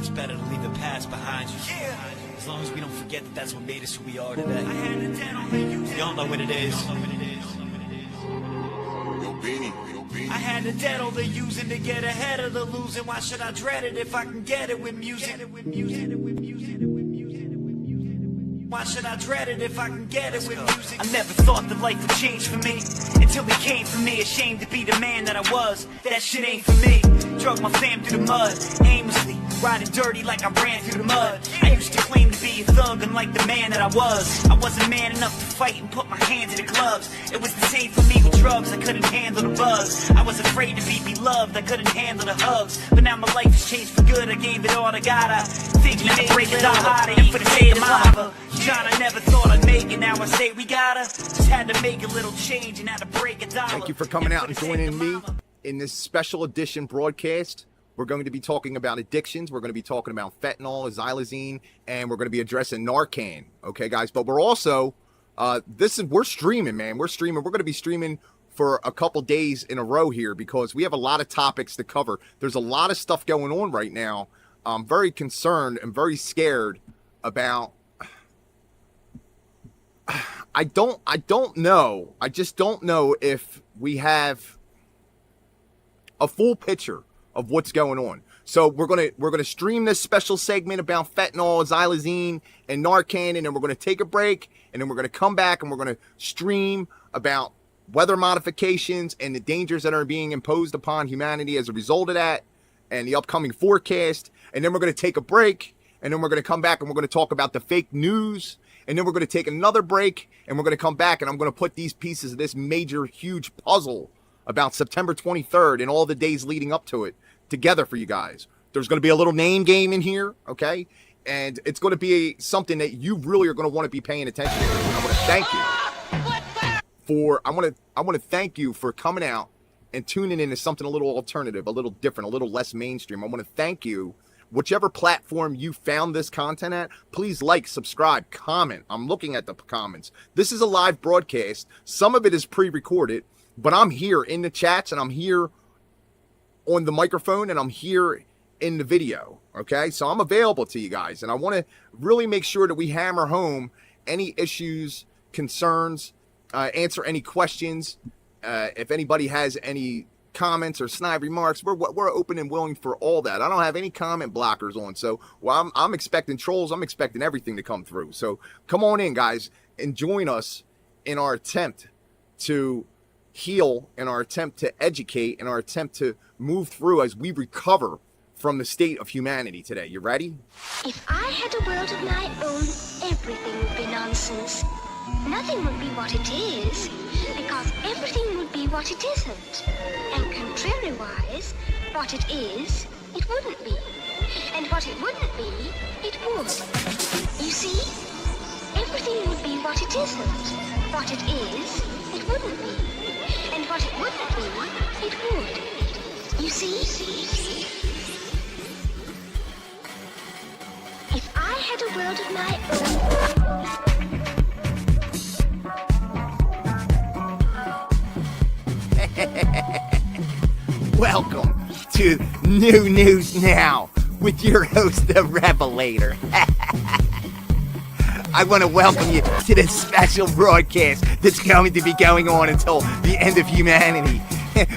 It's better to leave the past behind you. Yeah. As long as we don't forget that that's what made us who we are today. Y'all know what it is. I had to dead all the using to get ahead of the losing. Why should I dread it if I can get it with music? Why should I dread it if I can get it with music? I never thought that life would change for me until he came for me. Ashamed to be the man that I was. That shit ain't for me. Drug my fam through the mud, aimlessly riding dirty like I ran through the mud. I used to claim to be a thug unlike the man that I was. I wasn't man enough to fight and put my hands in the gloves. It was the same for me with drugs, I couldn't handle the buzz. I was afraid to be beloved, I couldn't handle the hugs. But now my life has changed for good, I gave it all I got. Thinking to break it all harder, and for the sake of lava. John, I never thought I'd make it, now I say we gotta. Just had to make a little change and had to break a dollar. Thank you for coming out and joining me in this special edition broadcast. We're going to be talking about addictions. We're going to be talking about fentanyl, xylazine, and we're going to be addressing Narcan. Okay, guys, but we're also, we're streaming, man. We're streaming. We're going to be streaming for a couple days in a row here because we have a lot of topics to cover. There's a lot of stuff going on right now. I'm very concerned and very scared about. I don't know. I just don't know if we have a full picture of what's going on. So we're gonna stream this special segment about fentanyl, xylazine, and Narcan, and then we're gonna take a break, and then we're gonna come back and we're gonna stream about weather modifications and the dangers that are being imposed upon humanity as a result of that, and the upcoming forecast. And then we're gonna take a break, and then we're gonna come back and we're gonna talk about the fake news. And then we're going to take another break, and we're going to come back, and I'm going to put these pieces of this major, huge puzzle about September 23rd and all the days leading up to it together for you guys. There's going to be a little name game in here, okay? And it's going to be something that you really are going to want to be paying attention to. And I want to thank you for, I want to thank you for coming out and tuning in to something a little alternative, a little different, a little less mainstream. I want to thank you. Whichever platform you found this content at, please like, subscribe, comment. I'm looking at the comments. This is a live broadcast. Some of it is pre-recorded, but I'm here in the chats and I'm here on the microphone and I'm here in the video, okay? So I'm available to you guys, and I want to really make sure that we hammer home any issues, concerns, answer any questions. If anybody has any comments or snide remarks, we're open and willing for all that. I don't have any comment blockers on, so I'm expecting trolls. I'm expecting everything to come through. So come on in, guys, and join us in our attempt to heal, in our attempt to educate, in our attempt to move through as we recover from the state of humanity today. You ready? If I had a world of my own, everything would be nonsense. Nothing would be what it is, because everything would be what it isn't. And contrariwise, what it is, it wouldn't be. And what it wouldn't be, it would. You see? Everything would be what it isn't. What it is, it wouldn't be. And what it wouldn't be, it would. You see? If I had a world of my own... Welcome to New News Now with your host, the Revelator. I want to welcome you to this special broadcast that's going to be going on until the end of humanity,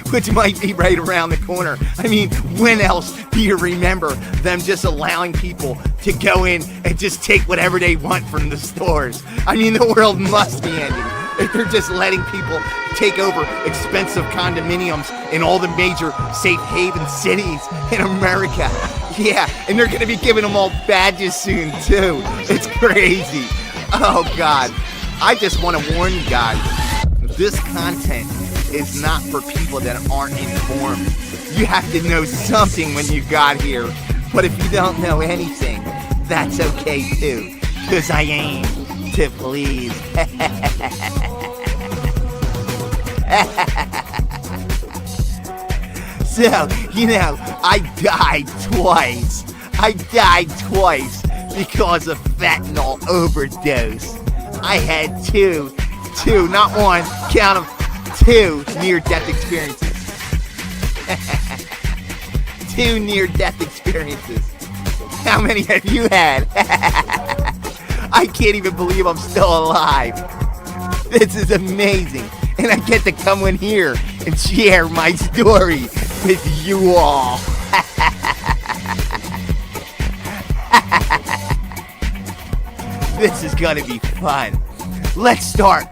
which might be right around the corner. I mean, when else do you remember them just allowing people to go in and just take whatever they want from the stores? I mean, the world must be ending if they're just letting people take over expensive condominiums in all the major safe haven cities in America. Yeah, and they're going to be giving them all badges soon, too. It's crazy. Oh, God. I just want to warn you guys, this content is not for people that aren't informed. You have to know something when you got here. But if you don't know anything, that's okay, too, because I aim to please. So, you know, I died twice because of fentanyl overdose. I had two, not one, count them, two near-death experiences. Two near-death experiences. How many have you had? I can't even believe I'm still alive. This is amazing. And I get to come in here and share my story with you all. This is gonna be fun. Let's start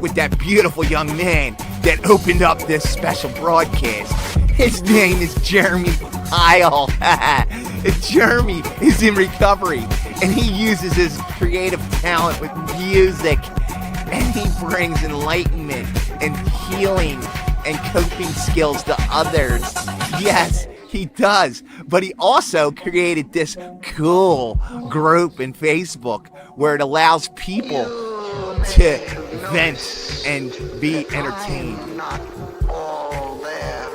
with that beautiful young man that opened up this special broadcast. His name is Jeremy Kyle. Jeremy is in recovery, and he uses his creative talent with music, and he brings enlightenment and healing and coping skills to others. Yes, he does. But he also created this cool group in Facebook where it allows people to vent and be entertained. Not all there.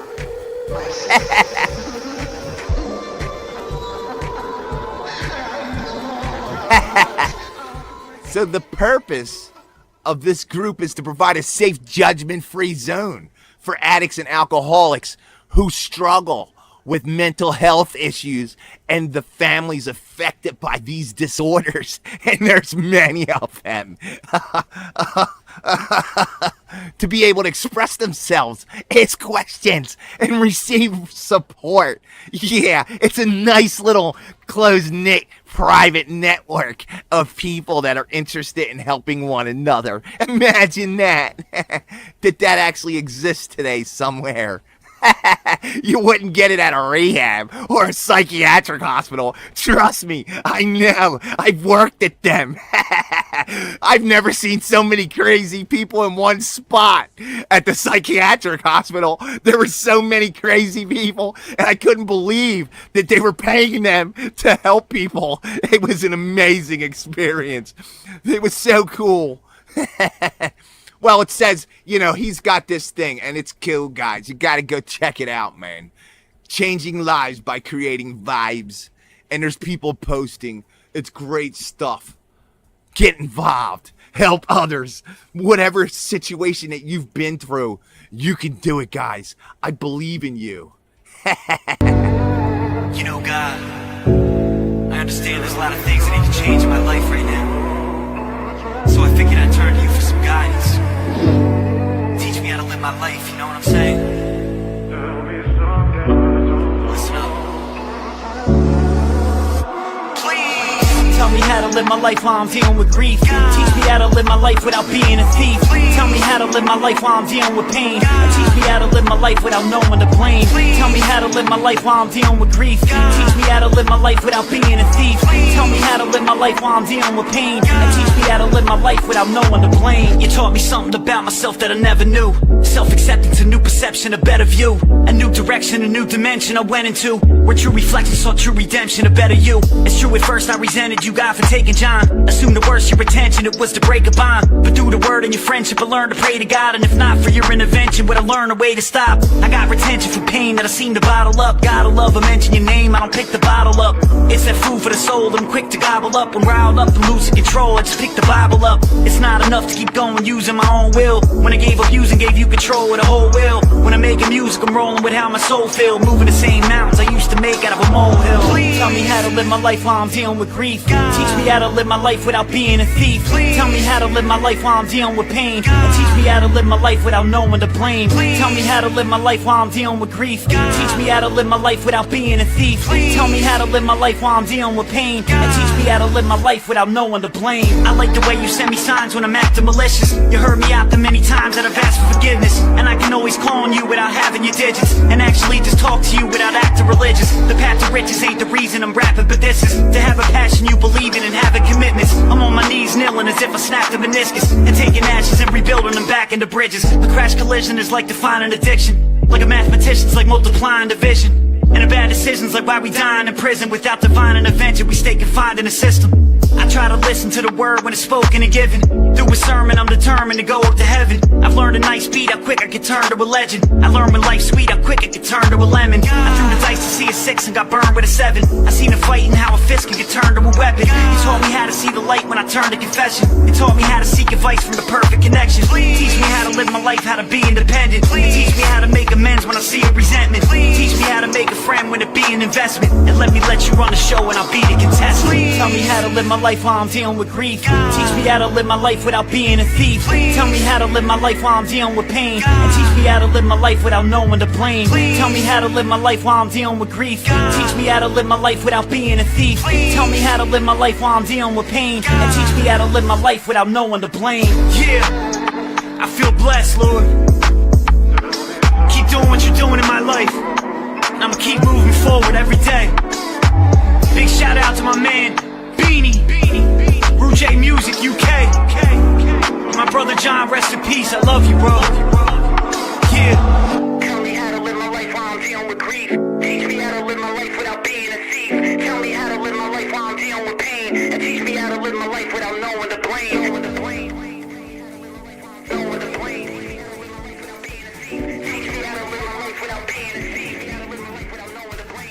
So the purpose of this group is to provide a safe, judgment-free zone for addicts and alcoholics who struggle with mental health issues and the families affected by these disorders. And there's many of them. To be able to express themselves, ask questions, and receive support. Yeah, it's a nice little close-knit private network of people that are interested in helping one another. Imagine that. that actually exists today somewhere. You wouldn't get it at a rehab or a psychiatric hospital. Trust me, I know. I've worked at them. I've never seen so many crazy people in one spot at the psychiatric hospital. There were so many crazy people, and I couldn't believe that they were paying them to help people. It was an amazing experience. It was so cool. Well, it says, he's got this thing, and it's cool, guys. You gotta go check it out, man. Changing lives by creating vibes. And there's people posting. It's great stuff. Get involved. Help others. Whatever situation that you've been through, you can do it, guys. I believe in you. God, I understand there's a lot of things that need to change in my life right now. So I figured I'd turn to you for some guidance. Teach me how to live my life, you know what I'm saying? Listen up. Please tell me how to live my life while I'm dealing with grief. Teach me how to live my life without being a thief. Tell me how to live my life while I'm dealing with pain. Teach me how to live my life without knowing to blame. Tell me how to live my life while I'm dealing with grief. Teach me how to live my life without being a thief. Tell me how to live my life while I'm dealing with pain. And teach me how to live my life without knowing to blame. You taught me something about myself that I never knew. Self-acceptance, a new perception, a better view. A new direction, a new dimension I went into, where true reflection saw true redemption, a better you. It's true, at first I resented you, God, for taking John. Assumed the worst, your intention, it was to break a bond. But through the word and your friendship, I learned to pray to God. And if not for your intervention, would I learn a way to stop? I got retention for pain that I seem to bottle up. Gotta love, I mention your name, I don't pick the bottle up. It's that food for the soul, I'm quick to gobble up. When riled up, I'm losing control, I just pick the Bible up. It's not enough to keep going using my own will. When I gave up using, gave you control of the whole will. When I'm making music, I'm rolling with how my soul feel. Moving the same mountains I used to make out of a molehill. Tell me how to live my life while I'm dealing with grief. Teach me how to live my life without being a thief. Tell me how to live my life while I'm dealing with pain. And teach me how to live my life without knowing to blame. Tell me how to live my life while I'm dealing with grief. Teach me how to live my life without being a thief. Tell me how to live my life while I'm dealing with pain. And teach me how to live my life without knowing to blame. I like the way you send me signs when I'm acting malicious. You heard me out the many times that I've asked for forgiveness. And I can always call on you without having your digits, and actually just talk to you without acting religious. The path to riches ain't the reason I'm rapping, but this is to have a passion you believe in and having commitments. I'm on my knees kneeling as if I snapped a meniscus, and taking ashes and rebuilding them back into bridges. A crash collision is like defining addiction. Like a mathematician's like multiplying division. And a bad decision's like why we dying in prison. Without divine intervention, we stay confined in the system. I try to listen to the word when it's spoken and given. Through a sermon, I'm determined to go up to heaven. I've learned a nice beat, how quick I can turn to a legend. I learned when life's sweet, how quick it can turn to a lemon. I threw the dice to see a 6 and got burned with a 7. I seen a fight and how a fist can get turned to a weapon. You taught me how to see the light when I turned to confession. It taught me how to seek advice from the perfect connection. Teach me how to live my life, how to be independent. Teach me how to make amends when I see a resentment. Teach me how to make a friend when it be an investment. And let me let you run the show and I'll be the contestant. Tell me how to live my life while I'm dealing with grief. Teach me how to live my life without being a thief. Tell me how to live my life while I'm dealing with pain. And teach me how to live my life without no one to blame. Tell me how to live my life while I'm dealing with grief. Teach me how to live my life without being a thief. Tell me how to live my life while I'm dealing with pain. And teach me how to live my life without no one to blame. Yeah, I feel blessed, Lord. Keep doing what you're doing in my life, and I'ma keep moving forward every day. Big shout out to my man, Beanie, Ru J Music UK. My brother John, rest in peace, I love you, bro. Yeah. Tell me how to live my life while I'm dealing with grief. Teach me how to live my life without being a thief. Tell me how to live my life while I'm dealing with pain. And teach me how to live my life without no one to blame. No one to blame. No one to blame. Teach me how to live my life without being a thief. How to live my life without no one to blame.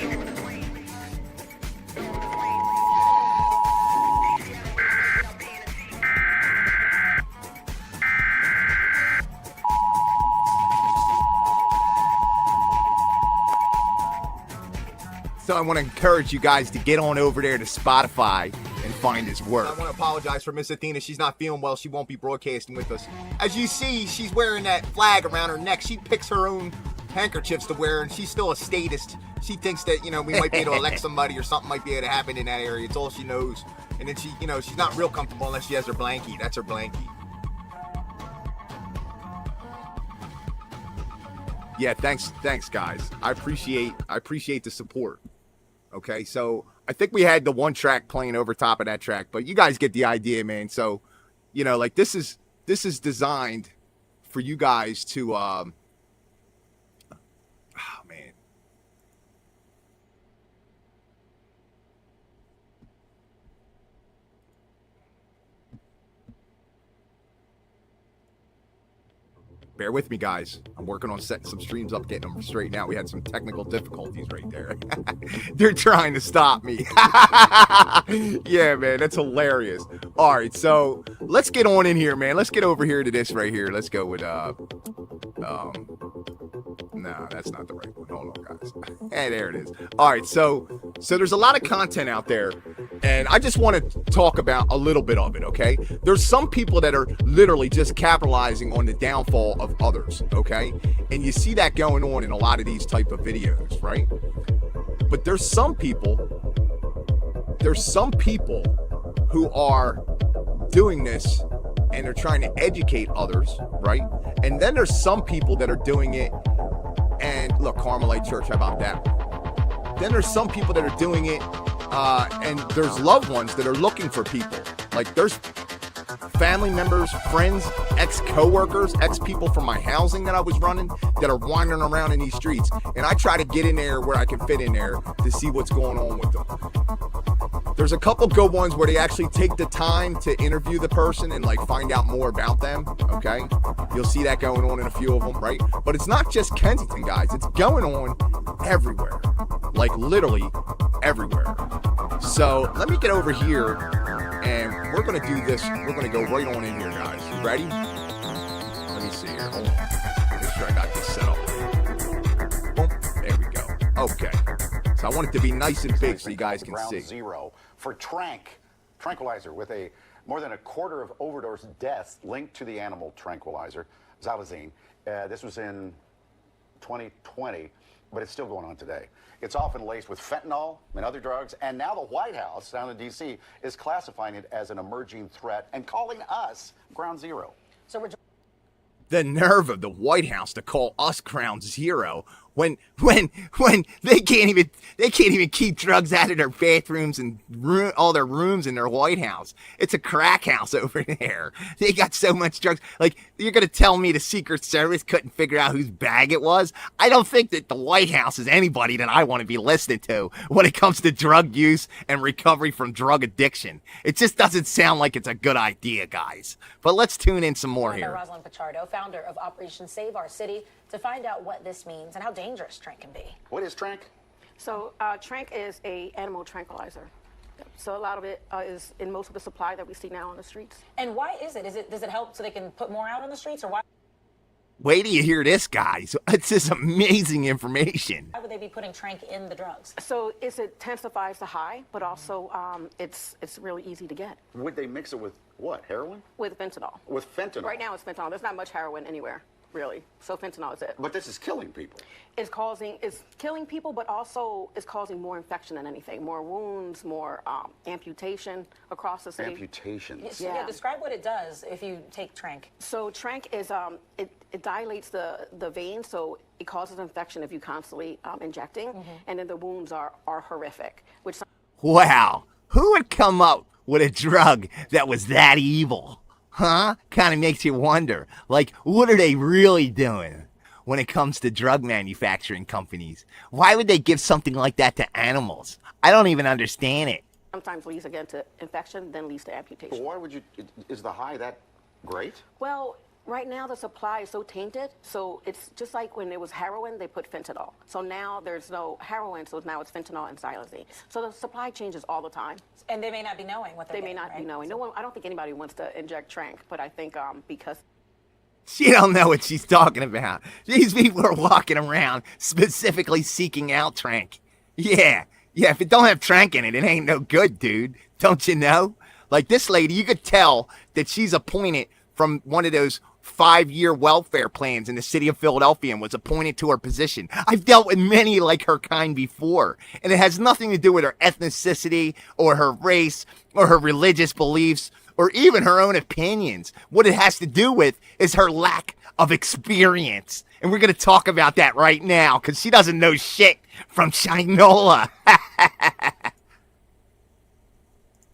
So I want to encourage you guys to get on over there to Spotify and find his work. I want to apologize for Miss Athena. She's not feeling well. She won't be broadcasting with us. As you see, she's wearing that flag around her neck. She picks her own handkerchiefs to wear, and she's still a statist. She thinks that, we might be able to elect somebody or something might be able to happen in that area. It's all she knows. And then she, she's not real comfortable unless she has her blankie. That's her blankie. Yeah, thanks guys. I appreciate the support. Okay, so I think we had the one track playing over top of that track, but you guys get the idea, man. So, like this is designed for you guys to oh man. Bear with me, guys. I'm working on setting some streams up, getting them straightened out. We had some technical difficulties right there. They're trying to stop me. Yeah, man, that's hilarious. All right, so let's get on in here, man. Let's get over here to this right here. Let's go with no, that's not the right one. Hold on, guys. Hey, there it is. All right, so there's a lot of content out there, and I just want to talk about a little bit of it, okay? There's some people that are literally just capitalizing on the downfall of others, okay? And you see that going on in a lot of these type of videos, right? But there's some people who are doing this and they're trying to educate others, right? And then there's some people that are doing it, and look, Carmelite Church, how about that? Then there's some people that are doing it, and there's loved ones that are looking for people. Like there's family members, friends, ex-coworkers, ex-people from my housing that I was running that are wandering around in these streets. And I try to get in there where I can fit in there to see what's going on with them. There's a couple good ones where they actually take the time to interview the person and like find out more about them, okay? You'll see that going on in a few of them, right? But it's not just Kensington, guys. It's going on everywhere, like literally everywhere. So let me get over here and we're going to do this. We're going to go right on in here, guys. You ready? Let me see here. Hold on. Make sure I got this set up. Boom. There we go. Okay. So I want it to be nice and big so you guys can see. Zero for tranquilizer with more than a quarter of overdose deaths linked to the animal tranquilizer, Xylazine. This was in 2020, but it's still going on today. It's often laced with fentanyl and other drugs, and now the White House down in D.C. is classifying it as an emerging threat and calling us ground zero. So we're the nerve of the White House to call us ground zero when they can't even keep drugs out of their bathrooms and all their rooms in their White House. It's a crack house over there. They got so much drugs. Like, you're going to tell me the Secret Service couldn't figure out whose bag it was? I don't think that the White House is anybody that I want to be listening to when it comes to drug use and recovery from drug addiction. It just doesn't sound like it's a good idea, guys. But let's tune in some more here. Rosalind Pichardo, founder of Operation Save Our City, to find out what this means and how dangerous trank can be. What is trank? So trank is a animal tranquilizer. So a lot of it is in most of the supply that we see now on the streets. And why is it? Does it help so they can put more out on the streets, or why? Wait till you hear this, guys. It's just amazing information. Why would they be putting trank in the drugs? So it intensifies the high, but also it's really easy to get Would they mix it with what? Heroin? with fentanyl. With fentanyl? Right now it's fentanyl. There's not much heroin anywhere, really. So fentanyl is it. But this is killing people. It's killing people, but also it's causing more infection than anything. More wounds, more amputation across the city. Amputations. Yeah, describe what it does if you take trank. So trank is it dilates the vein, so it causes infection if you constantly injecting, and then the wounds are horrific. Which Wow. Who would come up with a drug that was that evil? Huh? Kind of makes you wonder. Like, what are they really doing when it comes to drug manufacturing companies? Why would they give something like that to animals? I don't even understand it. sometimes leads again to infection, then leads to amputation. But why would you? Is the high that great? Well, right now the supply is so tainted, so it's just like when it was heroin, they put fentanyl. So now there's no heroin, so now it's fentanyl and xylazine. So the supply changes all the time. And they may not be knowing what they're They may getting, not be knowing. No one, I don't think anybody wants to inject trank, but I think because She don't know what she's talking about. These people are walking around specifically seeking out trank. Yeah, if it don't have trank in it, it ain't no good, dude. Don't you know? Like this lady, you could tell that she's appointed from one of those 5-year welfare plans in the city of Philadelphia and was appointed to her position. I've dealt with many like her kind before, and it has nothing to do with her ethnicity or her race or her religious beliefs or even her own opinions. What it has to do with is her lack of experience. And we're going to talk about that right now because she doesn't know shit from Shinola.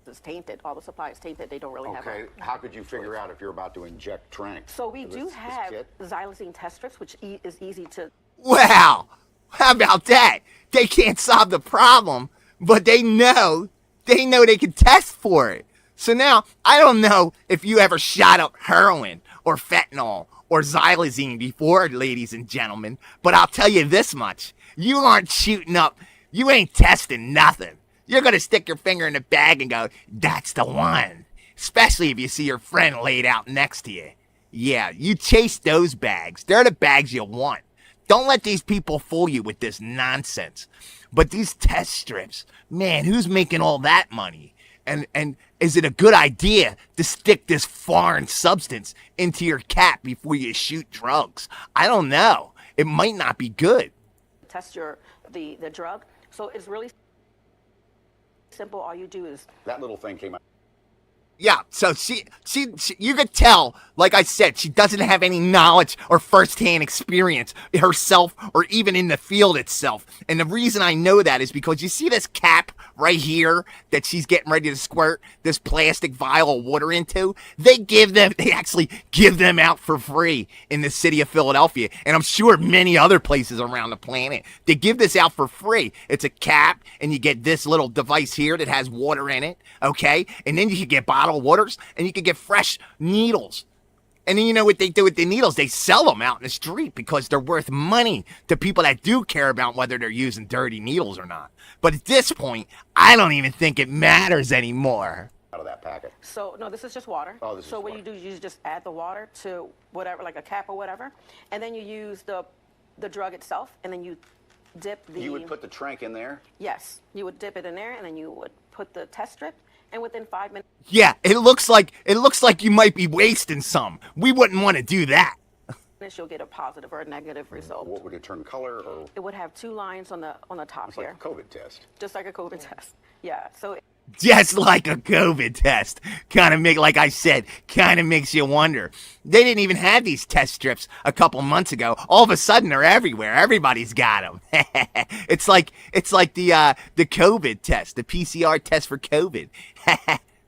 it's tainted, all the supply is tainted. They don't really have Okay, it. how could you figure out if you're about to inject trank? So we This- do this have kit? xylazine test strips, which is easy to. Wow. How about that? They can't solve the problem, but they know they can test for it. So now, I don't know if you ever shot up heroin or fentanyl or xylazine before, ladies and gentlemen, but I'll tell you this much. You aren't shooting up, you ain't testing nothing. You're going to stick your finger in the bag and go, that's the one. Especially if you see your friend laid out next to you. Yeah, you chase those bags. They're the bags you want. Don't let these people fool you with this nonsense. But these test strips, man, who's making all that money? And is it a good idea to stick this foreign substance into your cap before you shoot drugs? I don't know. It might not be good. Test the drug. So it's really simple. All you do is That little thing came out. Yeah, so she, you could tell, like I said, she doesn't have any knowledge or firsthand experience herself or even in the field itself. And the reason I know that is because you see this cap right here that she's getting ready to squirt this plastic vial of water into? They actually give them out for free in the city of Philadelphia. And I'm sure many other places around the planet. They give this out for free. It's a cap, and you get this little device here that has water in it, okay? And then you can get bottled waters, and you can get fresh needles. And then you know what they do with the needles? They sell them out in the street because they're worth money to people that do care about whether they're using dirty needles or not. But at this point, I don't even think it matters anymore. Out of that packet. so no. This is just water. Oh, this is so what water. you do is you just add the water to whatever, like a cap or whatever, and then you use the drug itself, and then you dip the. You would put the trank in there? Yes, you would dip it in there, and then you would put the test strip, and within 5 minutes. Yeah, it looks like you might be wasting some. We wouldn't want to do that. You'll get a positive or a negative result. What would it turn color or It would have 2 lines on the top it's here, like a COVID test? just like a COVID test. Yeah. So Just like a COVID test. Kind of makes you wonder. They didn't even have these test strips a couple months ago. All of a sudden, they're everywhere. Everybody's got them. It's like the COVID test, the PCR test for COVID.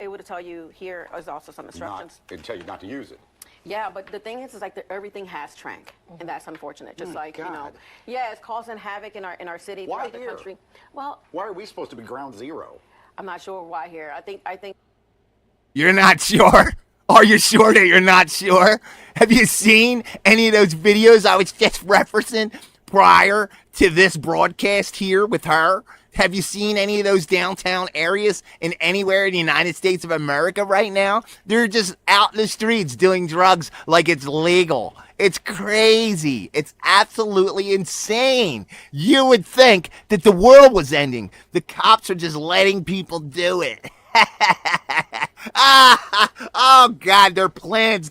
it would tell you here is also some instructions. It'd tell you not to use it. Yeah, but the thing is like everything has trank, and that's unfortunate. Just like God. yeah, it's causing havoc in our city, Why throughout the here? country. Well, Why are we supposed to be ground zero? I'm not sure why here. I think You're not sure? Are you sure that you're not sure? Have you seen any of those videos I was just referencing prior to this broadcast here with her? Have you seen any of those downtown areas in anywhere in the United States of America right now? They're just out in the streets doing drugs like it's legal. It's crazy. It's absolutely insane. You would think that the world was ending. The cops are just letting people do it. Oh, God, their plans.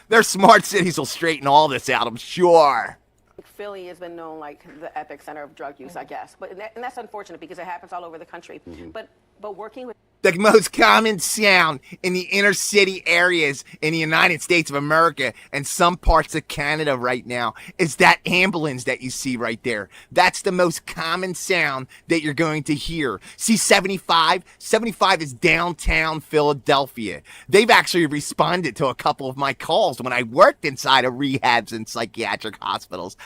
Their smart cities will straighten all this out, I'm sure. Philly has been known like the epicenter of drug use, I guess. And that's unfortunate because it happens all over the country. But working with The most common sound in the inner city areas in the United States of America and some parts of Canada right now is that ambulance that you see right there. That's the most common sound that you're going to hear. See 75? 75 is downtown Philadelphia. They've actually responded to a couple of my calls when I worked inside of rehabs and psychiatric hospitals.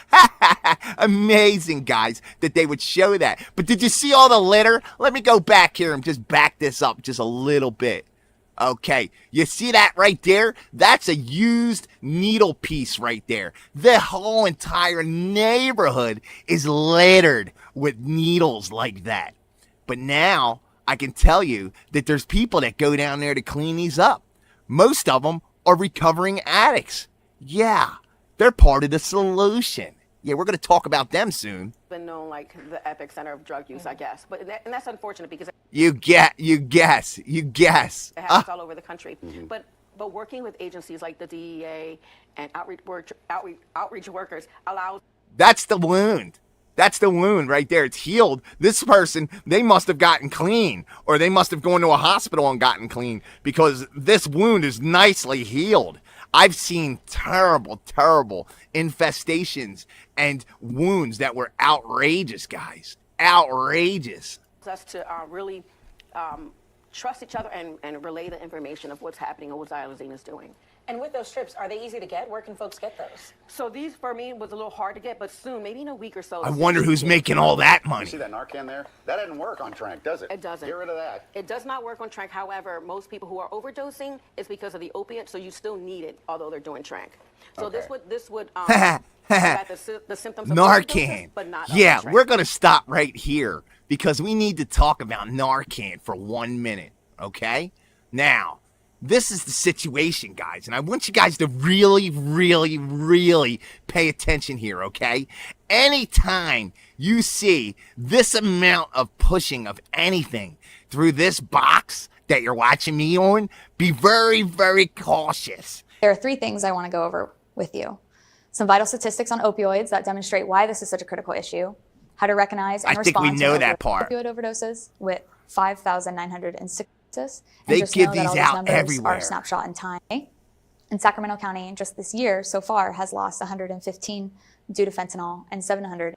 Amazing, guys, that they would show that. But did you see all the litter? Let me go back here and just back this up just a little bit. Okay, you see that right there? That's a used needle piece right there. The whole entire neighborhood is littered with needles like that. But now I can tell you that there's people that go down there to clean these up. Most of them are recovering addicts. Yeah, they're part of the solution. Yeah, we're going to talk about them soon. been known like the epicenter of drug use, I guess. And that's unfortunate because You guess. it happens all over the country. But working with agencies like the DEA and outreach workers allows. That's the wound. That's the wound right there. It's healed. This person, they must have gotten clean, or they must have gone to a hospital and gotten clean, because this wound is nicely healed. I've seen terrible, terrible infestations and wounds that were outrageous, guys. Outrageous. Us to really trust each other and relay the information of what's happening and what Xylazine is doing. And with those strips, are they easy to get? Where can folks get those? So these, for me, was a little hard to get, but soon, maybe in a week or so. I wonder who's making all that money. You see that Narcan there? That doesn't work on Trank, does it? It doesn't. Get rid of that. It does not work on Trank. However, most people who are overdosing, it's because of the opiate, so you still need it, although they're doing Trank. So Okay. this would combat the symptoms of Narcan. overdoses, but not Yeah, Trank. we're going to stop right here because we need to talk about Narcan for 1 minute, okay? Now, this is the situation, guys, and I want you guys to really, really, really pay attention here, okay? Anytime you see this amount of pushing of anything through this box that you're watching me on, be very, very cautious. There are 3 things I want to go over with you. Some vital statistics on opioids that demonstrate why this is such a critical issue, how to recognize and I think we respond know to that part. opioid overdoses with 5,906. And They just give know that these all out numbers everywhere. are a snapshot in time. In Sacramento County, just this year so far, has lost 115 due to fentanyl and 700.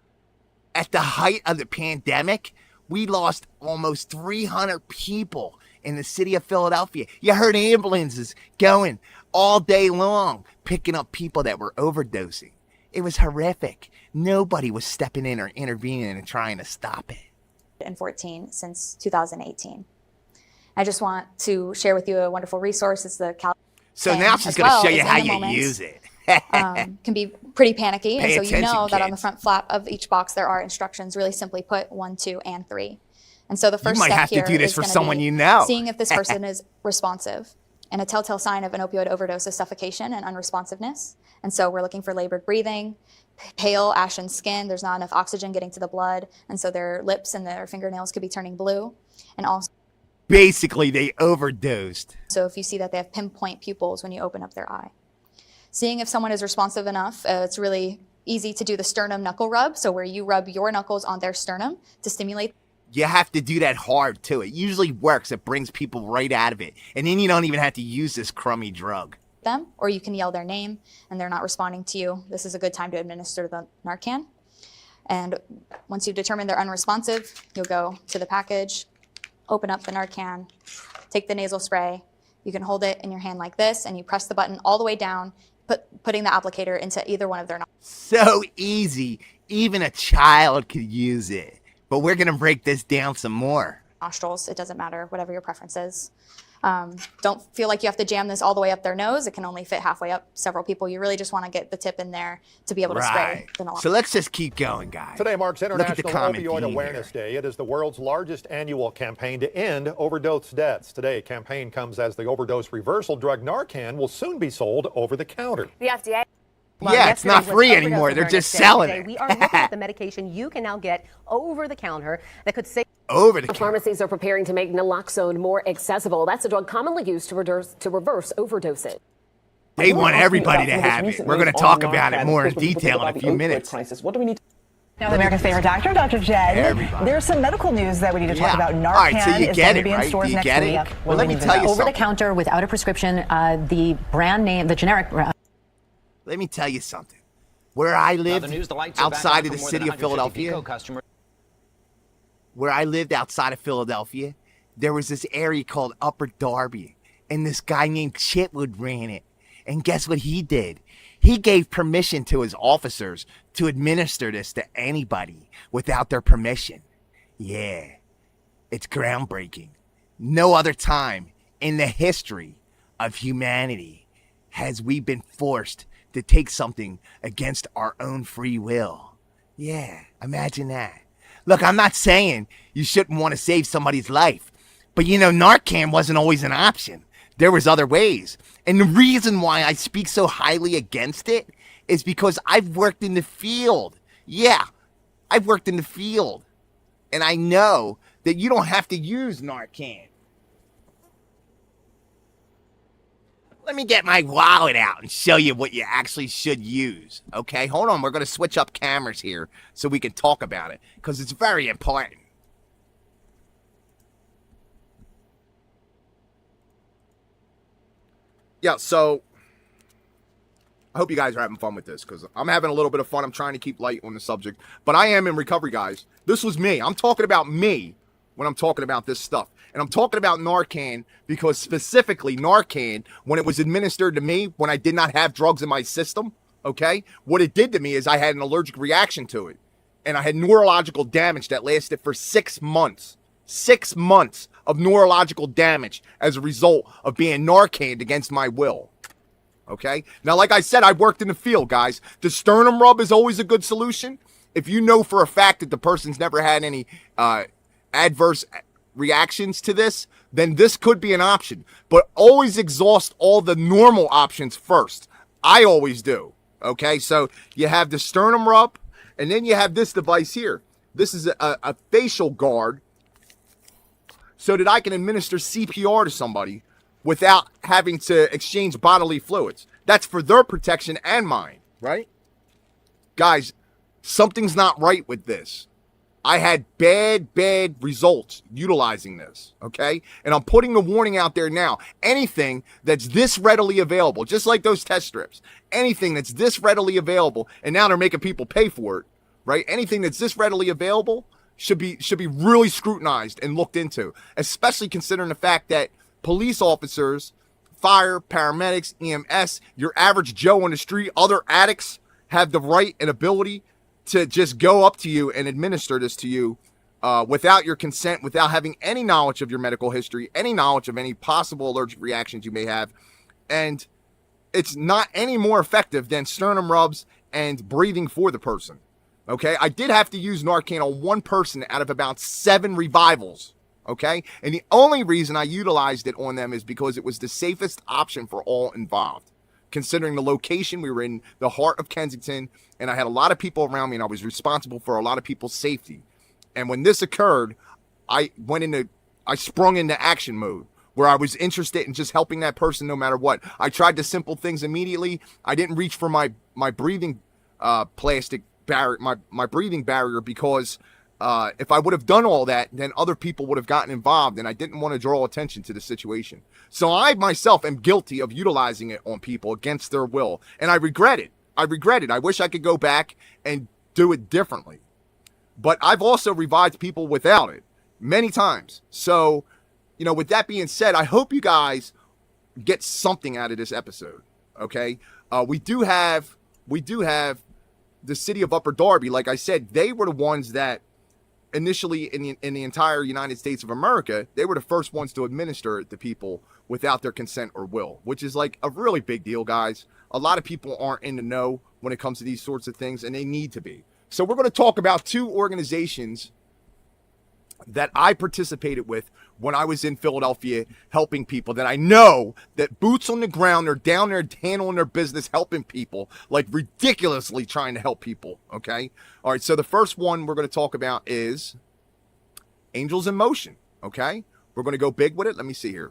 At the height of the pandemic, we lost almost 300 people in the city of Philadelphia. You heard ambulances going all day long, picking up people that were overdosing. It was horrific. Nobody was stepping in or intervening and trying to stop it. And 14 since 2018. I just want to share with you a wonderful resource. It's the So thing now she's as going to well show you as how in the you moment. use it. Can be pretty panicky. Pay And so you know attention, that on the kids. front flap of each box, there are instructions, really simply put, 1, 2, and 3. And so the first might step have to here do this is for gonna someone be you know. seeing if this person is responsive. And a telltale sign of an opioid overdose is suffocation and unresponsiveness. And so we're looking for labored breathing, pale, ashen skin. There's not enough oxygen getting to the blood. And so their lips and their fingernails could be turning blue. And also, Basically, they overdosed. so if you see that they have pinpoint pupils when you open up their eye. Seeing if someone is responsive enough, it's really easy to do the sternum knuckle rub. So where you rub your knuckles on their sternum to stimulate. You have to do that hard, too. It usually works. It brings people right out of it. And then you don't even have to use this crummy drug. them, or you can yell their name and they're not responding to you. This is a good time to administer the Narcan. And once you've determined they're unresponsive, you'll go to the package, open up the Narcan, take the nasal spray. You can hold it in your hand like this, and you press the button all the way down, putting the applicator into either one of their So easy. Even a child could use it. But we're going to break this down some more. nostrils. It doesn't matter, whatever your preference is. Don't feel like you have to jam this all the way up their nose. It can only fit halfway up several people. You really just want to get the tip in there to be able to spray the naloxone. So let's just keep going, guys. Today marks International Opioid theme Awareness here. Day. It is the world's largest annual campaign to end overdose deaths. Today, a campaign comes as the overdose reversal drug Narcan will soon be sold over the counter. The FDA. Yeah, it's not free anymore. They're just selling it. We are looking at the medication you can now get over the counter that could save. Over the counter. Pharmacies are preparing to make naloxone more accessible. That's a drug commonly used to reverse overdoses. They want everybody to have it. We're going to talk about it more in detail in a few minutes. What do we need? Now, the America's favorite doctor, Dr. Jed. There's some medical news that we need to talk about. Narcan All right, so you is get going to it, be in right? stores Do you next get week. it? Well, let me tell you Over something. the counter without a prescription, the brand name, the generic. Let me tell you something. Where I lived outside of the city of Philadelphia, where I lived outside of Philadelphia, there was this area called Upper Darby, and this guy named Chitwood ran it. And guess what he did? He gave permission to his officers to administer this to anybody without their permission. Yeah, it's groundbreaking. No other time in the history of humanity has we been forced to take something against our own free will. Yeah, imagine that. Look, I'm not saying you shouldn't want to save somebody's life, but you know, Narcan wasn't always an option. There was other ways. And the reason why I speak so highly against it is because I've worked in the field. Yeah, I've worked in the field. And I know that you don't have to use Narcan. Let me get my wallet out and show you what you actually should use. Okay, hold on. We're going to switch up cameras here so we can talk about it because it's very important. Yeah, so I hope you guys are having fun with this because I'm having a little bit of fun. I'm trying to keep light on the subject, but I am in recovery, guys. This was me. I'm talking about me when I'm talking about this stuff. And I'm talking about Narcan because specifically Narcan, when it was administered to me, when I did not have drugs in my system, okay, what it did to me is I had an allergic reaction to it. And I had neurological damage that lasted for 6 months. 6 months of neurological damage as a result of being Narcaned against my will. Okay? Now, like I said, I've worked in the field, guys. The sternum rub is always a good solution. If you know for a fact that the person's never had any adverse reactions to this, then this could be an option. But always exhaust all the normal options first. I always do. Okay? So you have the sternum rub, and then you have this device here. This is a facial guard so that I can administer CPR to somebody without having to exchange bodily fluids. That's for their protection and mine, right? Guys, something's not right with this. I had bad results utilizing this, okay? And I'm putting the warning out there now. Anything that's this readily available, just like those test strips, anything that's this readily available, and now they're making people pay for it, right? Anything that's this readily available should be really scrutinized and looked into, especially considering the fact that police officers, fire, paramedics, EMS, your average Joe on the street, other addicts have the right and ability to just go up to you and administer this to you without your consent, without having any knowledge of your medical history, any knowledge of any possible allergic reactions you may have. And it's not any more effective than sternum rubs and breathing for the person. Okay, I did have to use Narcan on one person out of about 7 revivals. Okay, and the only reason I utilized it on them is because it was the safest option for all involved. Considering the location, we were in the heart of Kensington, and I had a lot of people around me, and I was responsible for a lot of people's safety. And when this occurred, I sprung into action mode, where I was interested in just helping that person no matter what. I tried the simple things immediately. I didn't reach for my breathing plastic barrier, my breathing barrier, because if I would have done all that, then other people would have gotten involved, and I didn't want to draw attention to the situation. So I myself am guilty of utilizing it on people against their will, and I regret it. I wish I could go back and do it differently. But I've also revived people without it many times. So, you know, with that being said, I hope you guys get something out of this episode. Okay, we do have the city of Upper Darby. Like I said, they were the ones that initially in the entire United States of America, they were the first ones to administer it to people without their consent or will, which is like a really big deal, guys. A lot of people aren't in the know when it comes to these sorts of things, and they need to be. So we're going to talk about 2 organizations that I participated with when I was in Philadelphia helping people, that I know that boots on the ground, they're down there handling their business, helping people, like ridiculously trying to help people, okay? All right, so the first one we're going to talk about is Angels in Motion, okay? We're going to go big with it. Let me see here.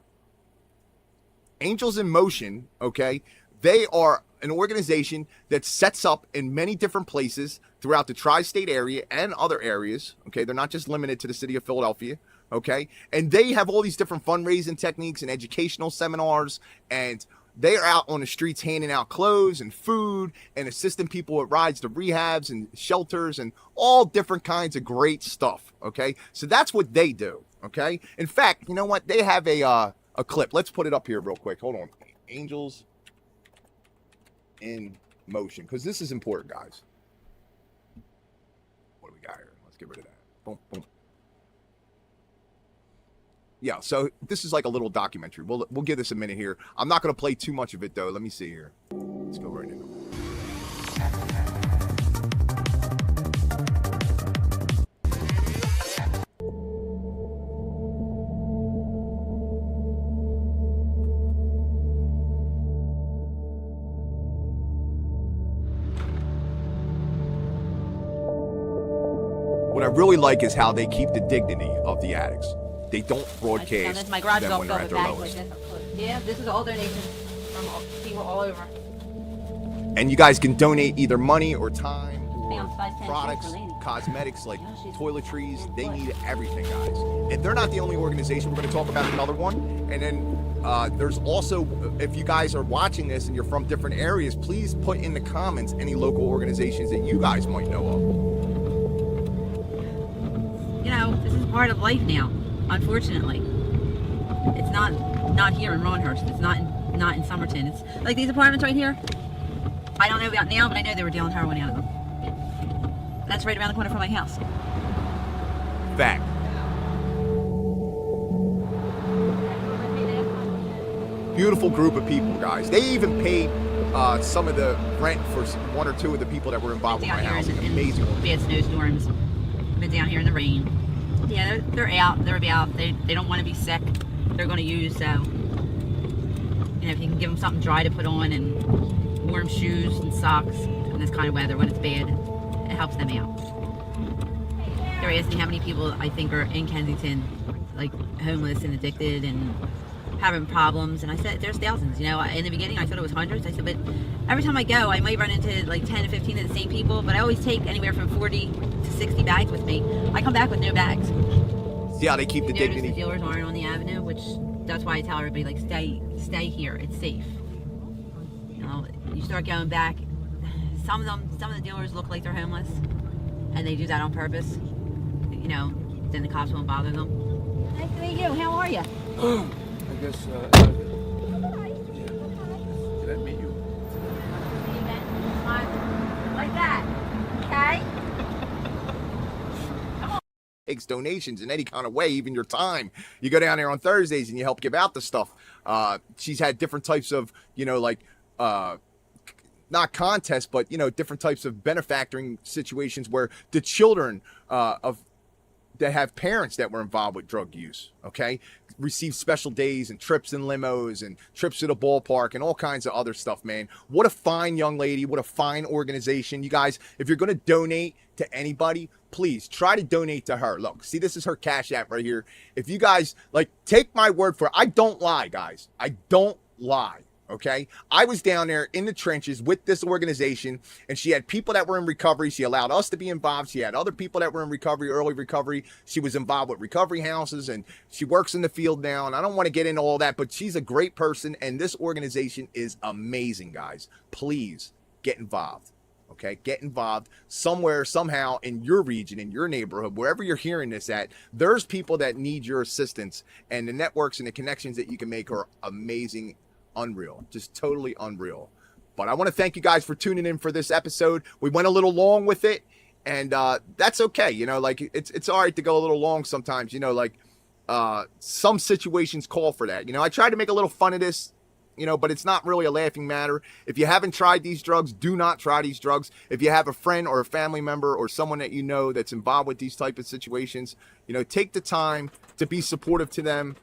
Angels in Motion, okay? They are an organization that sets up in many different places throughout the tri-state area and other areas, okay? They're not just limited to the city of Philadelphia, okay? And they have all these different fundraising techniques and educational seminars, and they are out on the streets handing out clothes and food and assisting people with rides to rehabs and shelters and all different kinds of great stuff, okay? So that's what they do, okay? In fact, you know what? They have a clip. Let's put it up here real quick. Hold on. Angels in Motion, because this is important, guys. What do we got here? Let's get rid of that. Boom, boom. Yeah, so this is like a little documentary. We'll give this a minute here. I'm not going to play too much of it, though. Let me see here. Let's go right into it. What I really like is how they keep the dignity of the addicts. They don't broadcast my garage them when they're at their like lowest. this. Yeah, this is all donations from people all over. And you guys can donate either money or time or Found 5, 10 products, cents for lady. cosmetics like toiletries. They need everything, guys. And they're not the only organization. We're going to talk about another one. And then there's also, if you guys are watching this and you're from different areas, please put in the comments any local organizations that you guys might know of. You know, this is part of life now. Unfortunately, it's not here in Ronhurst. It's not in Somerton. It's like these apartments right here. I don't know about now, but I know they were dealing heroin out of them. That's right around the corner from my house. Fact. Beautiful group of people, guys. They even paid some of the rent for 1 or 2 of the people that were involved with my house. Amazing. Bad snowstorms. Been down here in the rain. Yeah, they're out. They're about. They don't want to be sick. They're going to use. So, you know, if you can give them something dry to put on and warm shoes and socks in this kind of weather when it's bad, it helps them out. They're asking how many people I think are in Kensington, like homeless and addicted and having problems, and I said there's thousands. You know, in the beginning I thought it was hundreds. I said, but every time I go, I might run into like 10 to 15 of the same people, but I always take anywhere from 40 to 60 bags with me. I come back with no bags. See how they keep the dignity. The dealers aren't on the avenue, which that's why I tell everybody, like, stay here. It's safe. You know, you start going back. Some of the dealers look like they're homeless, and they do that on purpose. You know, then the cops won't bother them. Nice to meet you. How are you? I guess, yeah. Did I meet you? Like that, okay? Takes donations in any kind of way, even your time. You go down there on Thursdays and you help give out the stuff. She's had different types of, you know, like, not contests, but, you know, different types of benefactoring situations where the children that have parents that were involved with drug use, okay, receive special days and trips in limos and trips to the ballpark and all kinds of other stuff, man. What a fine young lady. What a fine organization. You guys, if you're going to donate to anybody, please try to donate to her. Look, see, this is her Cash App right here. If you guys, like, take my word for it. I don't lie, guys. I don't lie. Okay, I was down there in the trenches with this organization, and she had people that were in recovery. She allowed us to be involved. She had other people that were in recovery, early recovery. She was involved with recovery houses, and she works in the field now. And I don't want to get into all that, but she's a great person, and this organization is amazing, guys. Please get involved. Okay, get involved somewhere, somehow in your region, in your neighborhood, wherever you're hearing this at. There's people that need your assistance, and the networks and the connections that you can make are amazing. Unreal, just totally unreal. But I want to thank you guys for tuning in for this episode. We went a little long with it, and that's okay. You know, like, it's all right to go a little long sometimes. You know, like, some situations call for that. I tried to make a little fun of this, but it's not really a laughing matter. If you haven't tried these drugs, do not try these drugs. If you have a friend or a family member or someone that you know that's involved with these type of situations, take the time to be supportive to them.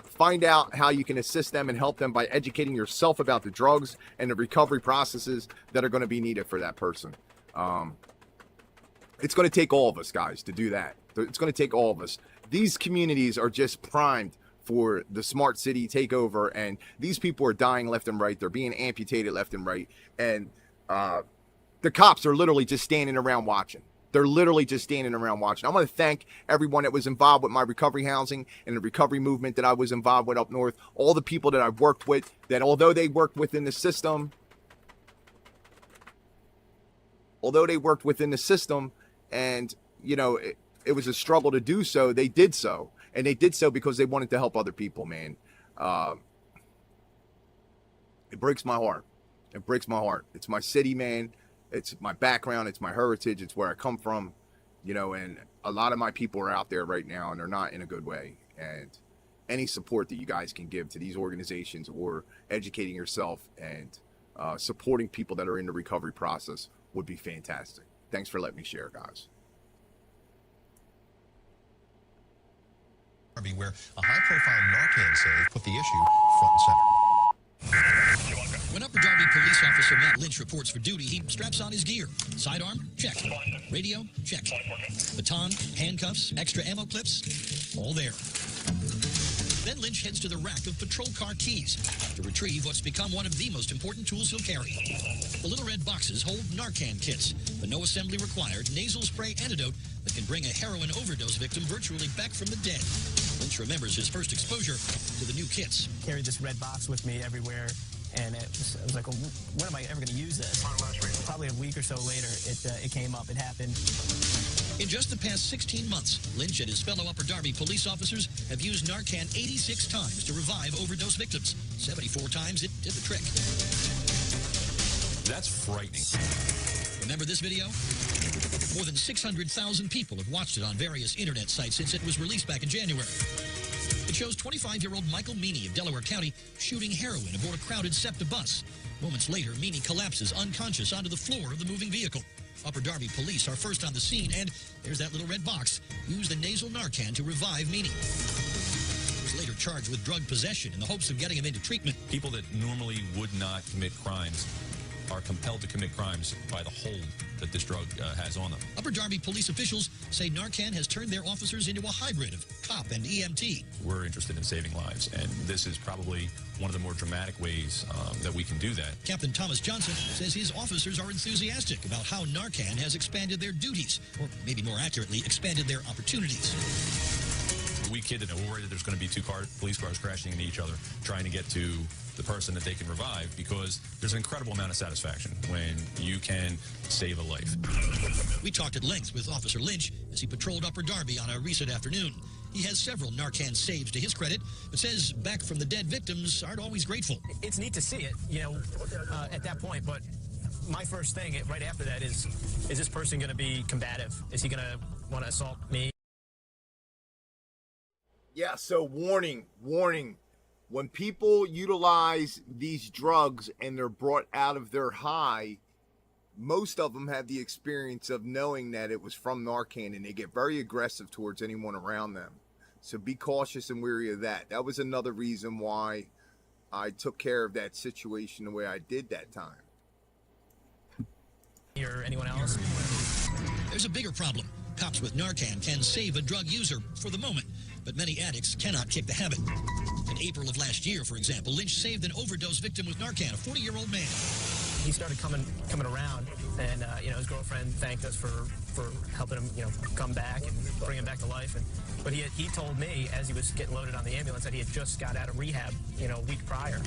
Find out how you can assist them and help them by educating yourself about the drugs and the recovery processes that are going to be needed for that person. It's going to take all of us, guys, to do that. It's going to take all of us. These communities are just primed for the smart city takeover, and these people are dying left and right. They're being amputated left and right, and the cops are literally just standing around watching. They're literally just standing around watching. I want to thank everyone that was involved with my recovery housing and the recovery movement that I was involved with up north. All the people that I've worked with, that although they worked within the system, and it was a struggle to do so, they did so. And they did so because they wanted to help other people, man. It breaks my heart. It breaks my heart. It's my city, man. It's my background. It's my heritage. It's where I come from. And a lot of my people are out there right now, and they're not in a good way. And any support that you guys can give to these organizations, or educating yourself and supporting people that are in the recovery process, would be fantastic. Thanks for letting me share, guys. Where a high-profile Narcan save put the issue front and center. When Upper Darby police officer Matt Lynch reports for duty, he straps on his gear. Sidearm? Check. Radio? Check. Baton, handcuffs, extra ammo clips? All there. Then Lynch heads to the rack of patrol car keys to retrieve what's become one of the most important tools he'll carry. The little red boxes hold Narcan kits, the no assembly required nasal spray antidote that can bring a heroin overdose victim virtually back from the dead. Lynch remembers his first exposure to the new kits. Carried this red box with me everywhere, and I was like, well, when am I ever going to use this? Probably a week or so later, it came up. It happened. In just the past 16 months, Lynch and his fellow Upper Darby police officers have used Narcan 86 times to revive overdose victims. 74 times it did the trick. That's frightening. Remember this video? More than 600,000 people have watched it on various internet sites since it was released back in January. It shows 25-year-old Michael Meany of Delaware County shooting heroin aboard a crowded SEPTA bus. Moments later, Meany collapses unconscious onto the floor of the moving vehicle. Upper Darby police are first on the scene, and there's that little red box. Use the nasal Narcan to revive Meany. He was later charged with drug possession in the hopes of getting him into treatment. People that normally would not commit crimes are compelled to commit crimes by the hold that this drug has on them. Upper Darby police officials say Narcan has turned their officers into a hybrid of cop and EMT. We're interested in saving lives, and this is probably one of the more dramatic ways that we can do that. Captain Thomas Johnson says his officers are enthusiastic about how Narcan has expanded their duties, or maybe more accurately, expanded their opportunities. We kidded, we're worried that there's going to be two police cars crashing into each other, trying to get to the person that they can revive, because there's an incredible amount of satisfaction when you can save a life. We talked at length with Officer Lynch as he patrolled Upper Darby on a recent afternoon. He has several Narcan saves to his credit, but says back from the dead victims aren't always grateful. It's neat to see it, at that point, but my first thing right after that is this person going to be combative? Is he going to want to assault me? Yeah, so warning. When people utilize these drugs and they're brought out of their high, most of them have the experience of knowing that it was from Narcan, and they get very aggressive towards anyone around them. So be cautious and wary of that. That was another reason why I took care of that situation the way I did that time. Or anyone else? There's a bigger problem. Cops with Narcan can save a drug user for the moment, but many addicts cannot kick the habit. In April of last year, for example, Lynch saved an overdose victim with Narcan, a 40-year-old man. He started coming around, and his girlfriend thanked us for helping him, come back and bring him back to life. But he told me as he was getting loaded on the ambulance that he had just got out of rehab, a week prior.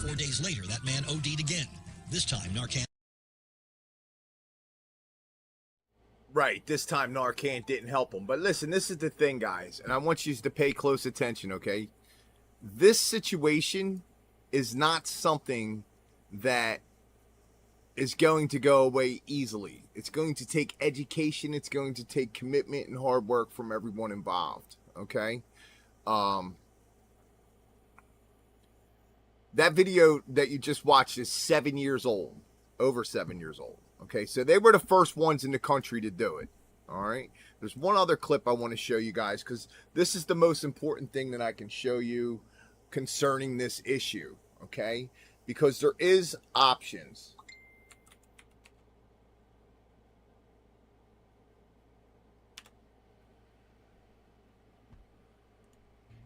4 days later, that man OD'd again. This time, Narcan. Right, this time Narcan didn't help him. But listen, this is the thing, guys, and I want you to pay close attention, okay? This situation is not something that is going to go away easily. It's going to take education. It's going to take commitment and hard work from everyone involved, okay? That video that you just watched is 7 years old, over 7 years old, okay? So they were the first ones in the country to do it, all right? There's one other clip I want to show you guys because this is the most important thing that I can show you concerning this issue, okay? Because there is options.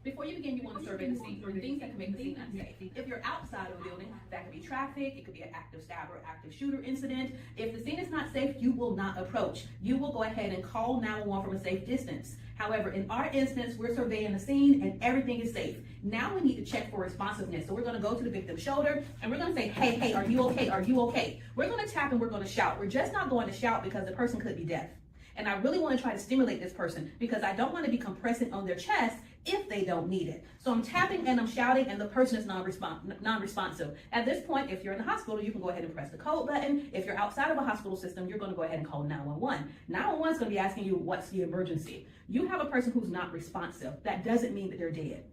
Before you begin, you want to survey the scene for things that can make the scene unsafe. If you're outside of a building, that could be traffic, it could be an active stabber, active shooter incident. If the scene is not safe, you will not approach. You will go ahead and call 911 from a safe distance. However, in our instance, we're surveying the scene and everything is safe. Now we need to check for responsiveness. So we're going to go to the victim's shoulder and we're going to say, hey, hey, are you okay? Are you okay? We're going to tap and we're going to shout. We're just not going to shout because the person could be deaf. And I really want to try to stimulate this person because I don't want to be compressing on their chest if they don't need it. So I'm tapping and I'm shouting and the person is non-responsive. At this point, if you're in the hospital, you can go ahead and press the code button. If you're outside of a hospital system, you're going to go ahead and call 911. 911 is going to be asking you, what's the emergency? You have a person who's not responsive. That doesn't mean that they're dead.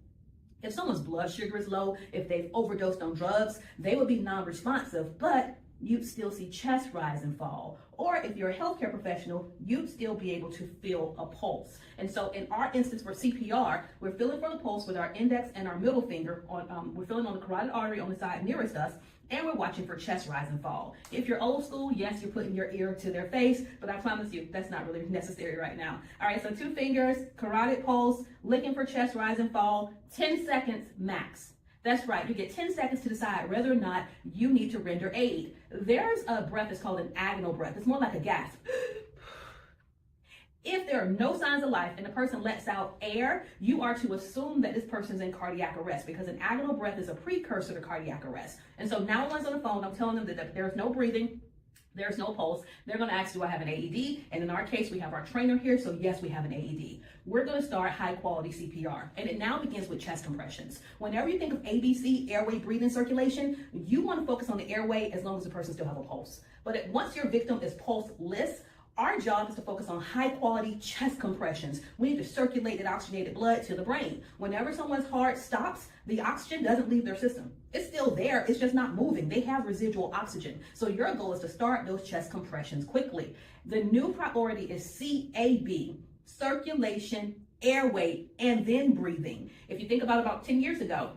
If someone's blood sugar is low, if they've overdosed on drugs, they would be non-responsive, but you'd still see chest rise and fall. Or if you're a healthcare professional, you'd still be able to feel a pulse. And so in our instance for CPR, we're feeling for the pulse with our index and our middle finger. We're feeling on the carotid artery on the side nearest us, and we're watching for chest rise and fall. If you're old school, yes, you're putting your ear to their face, but I promise you, that's not really necessary right now. All right, so 2 fingers, carotid pulse, licking for chest rise and fall, 10 seconds max. That's right, you get 10 seconds to decide whether or not you need to render aid. There's a breath that's called an agonal breath. It's more like a gasp. If there are no signs of life and the person lets out air, you are to assume that this person's in cardiac arrest because an agonal breath is a precursor to cardiac arrest. And so now one's on the phone, I'm telling them that there's no breathing, there's no pulse. They're going to ask, do I have an AED? And in our case, we have our trainer here, so yes, we have an AED. We're going to start high quality CPR. And it now begins with chest compressions. Whenever you think of ABC, airway, breathing, circulation, you want to focus on the airway as long as the person still has a pulse. But once your victim is pulseless, our job is to focus on high quality chest compressions. We need to circulate that oxygenated blood to the brain. Whenever someone's heart stops, the oxygen doesn't leave their system. It's still there, it's just not moving. They have residual oxygen. So your goal is to start those chest compressions quickly. The new priority is CAB, circulation, airway, and then breathing. If you think about 10 years ago,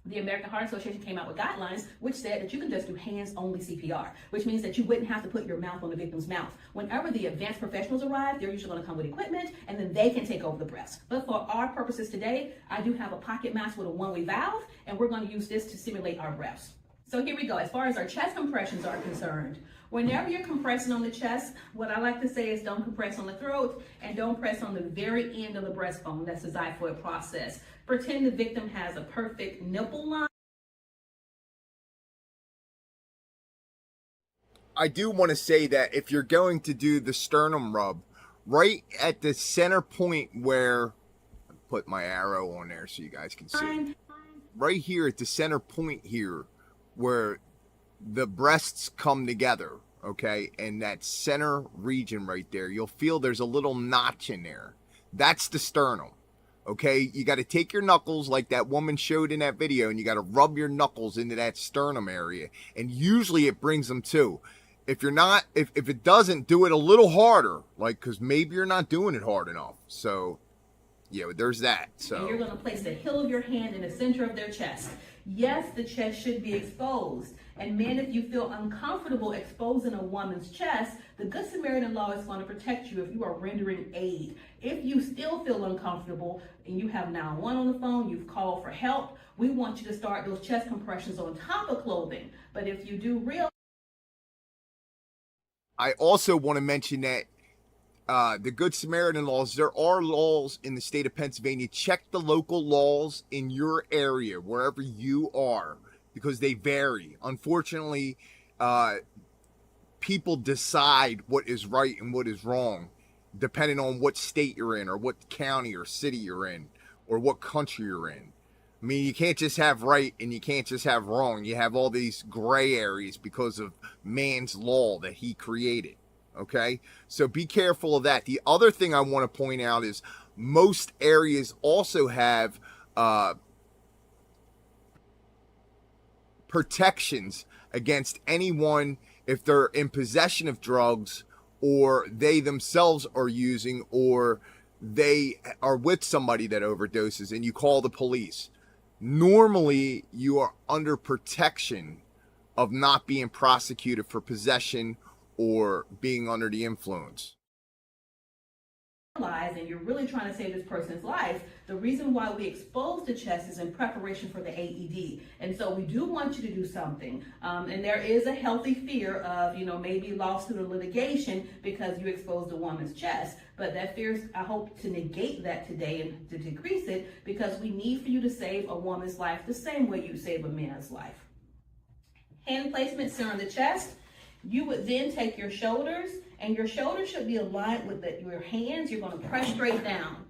the American Heart Association came out with guidelines which said that you can just do hands-only CPR, which means that you wouldn't have to put your mouth on the victim's mouth. Whenever the advanced professionals arrive, they're usually going to come with equipment and then they can take over the breaths. But for our purposes today, I do have a pocket mask with a one-way valve, and we're going to use this to simulate our breaths. So here we go. As far as our chest compressions are concerned, whenever you're compressing on the chest, what I like to say is don't compress on the throat and don't press on the very end of the breastbone. That's the xiphoid process. Pretend the victim has a perfect nipple line. I do want to say that if you're going to do the sternum rub, right at the center point where, I put my arrow on there so you guys can see, right here at the center point here where the breasts come together, okay, and that center region right there, you'll feel there's a little notch in there. That's the sternum. Okay, you got to take your knuckles like that woman showed in that video, and you got to rub your knuckles into that sternum area, and usually it brings them too. If you're not, if it doesn't, do it a little harder, like, because maybe you're not doing it hard enough. So yeah, there's that. So and you're going to place the heel of your hand in the center of their chest. Yes, the chest should be exposed. And men, if you feel uncomfortable exposing a woman's chest, the Good Samaritan law is going to protect you if you are rendering aid. If you still feel uncomfortable and you have 911 on the phone, you've called for help, we want you to start those chest compressions on top of clothing. But if you do real... I also want to mention that the Good Samaritan laws, there are laws in the state of Pennsylvania. Check the local laws in your area, wherever you are, because they vary. Unfortunately, people decide what is right and what is wrong, depending on what state you're in, or what county or city you're in, or what country you're in. I mean, you can't just have right and you can't just have wrong. You have all these gray areas because of man's law that he created. Okay, so be careful of that. The other thing I want to point out is most areas also have protections against anyone if they're in possession of drugs, or they themselves are using, or they are with somebody that overdoses, and you call the police. Normally, you are under protection of not being prosecuted for possession or being under the influence. And you're really trying to save this person's life, the reason why we expose the chest is in preparation for the AED. And so we do want you to do something. And there is a healthy fear of, maybe lawsuit or litigation because you exposed a woman's chest. But that fear, I hope to negate that today and to decrease it, because we need for you to save a woman's life the same way you save a man's life. Hand placement center of the chest. You would then take your shoulders, and your shoulders should be aligned with your hands. You're going to press straight down.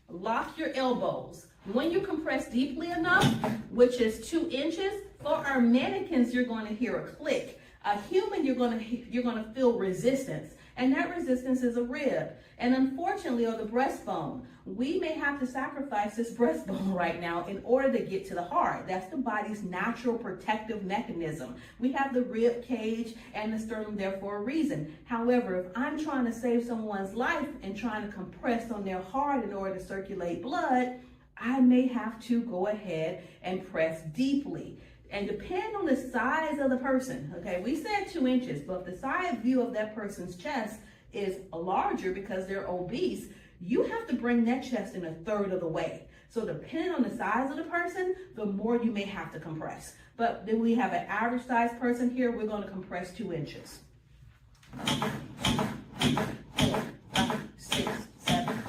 Lock your elbows. When you compress deeply enough, which is 2 inches, for our mannequins, you're going to hear a click. A human, you're going to feel resistance, and that resistance is a rib, and unfortunately, or the breastbone. We may have to sacrifice this breastbone right now in order to get to the heart. That's the body's natural protective mechanism. We have the rib cage and the sternum there for a reason. However, if I'm trying to save someone's life and trying to compress on their heart in order to circulate blood, I may have to go ahead and press deeply. And depend on the size of the person, okay? We said 2 inches, but if the side view of that person's chest is larger because they're obese, you have to bring that chest in 1/3 of the way. So depending on the size of the person, the more you may have to compress. But then we have an average size person here, we're going to compress 2 inches. 4, 5, 6, 7.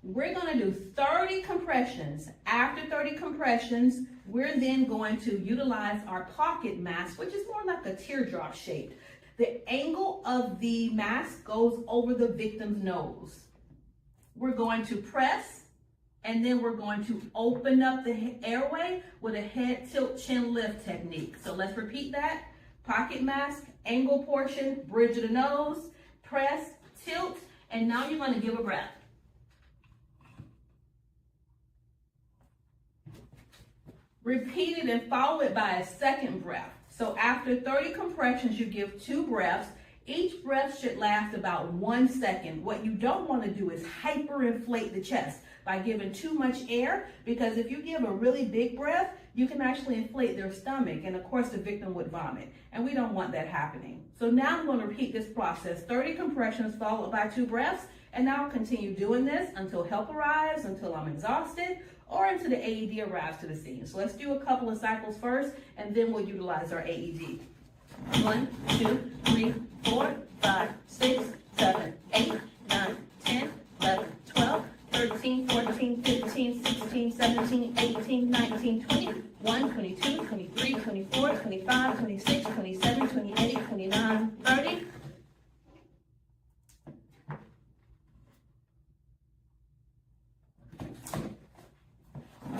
We're going to do 30 compressions. After 30 compressions, we're then going to utilize our pocket mask, which is more like a teardrop shape. The angle of the mask goes over the victim's nose. We're going to press, and then we're going to open up the airway with a head tilt chin lift technique. So let's repeat that. Pocket mask, angle portion, bridge of the nose, press, tilt, and now you're going to give a breath. Repeat it and follow it by a second breath. So after 30 compressions, you give 2 breaths. Each breath should last about 1 second. What you don't want to do is hyperinflate the chest by giving too much air, because if you give a really big breath, you can actually inflate their stomach, and of course the victim would vomit, and we don't want that happening. So now I'm going to repeat this process, 30 compressions followed by 2 breaths, and now I'll continue doing this until help arrives, until I'm exhausted, or until the AED arrives to the scene. So let's do a couple of cycles first, and then we'll utilize our AED. 1, 2, 3, 4, 5, 6, 7, 8, 9, 10, 11, 12, 13, 14, 15, 16, 17, 18, 19, 20, 21, 22, 23, 24, 25, 26, 27, 28, 29, 30.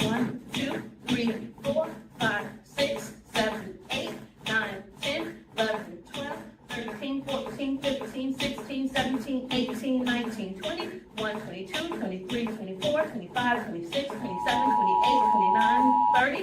One, 2, 3, 4, 5, 6, 7, 8, 9, 10, 11, 12, 13, 14, 15, 16, 17, 18, 19, 20, 21, 22, 23, 24, 25, 26, 27, 28, 29, 30.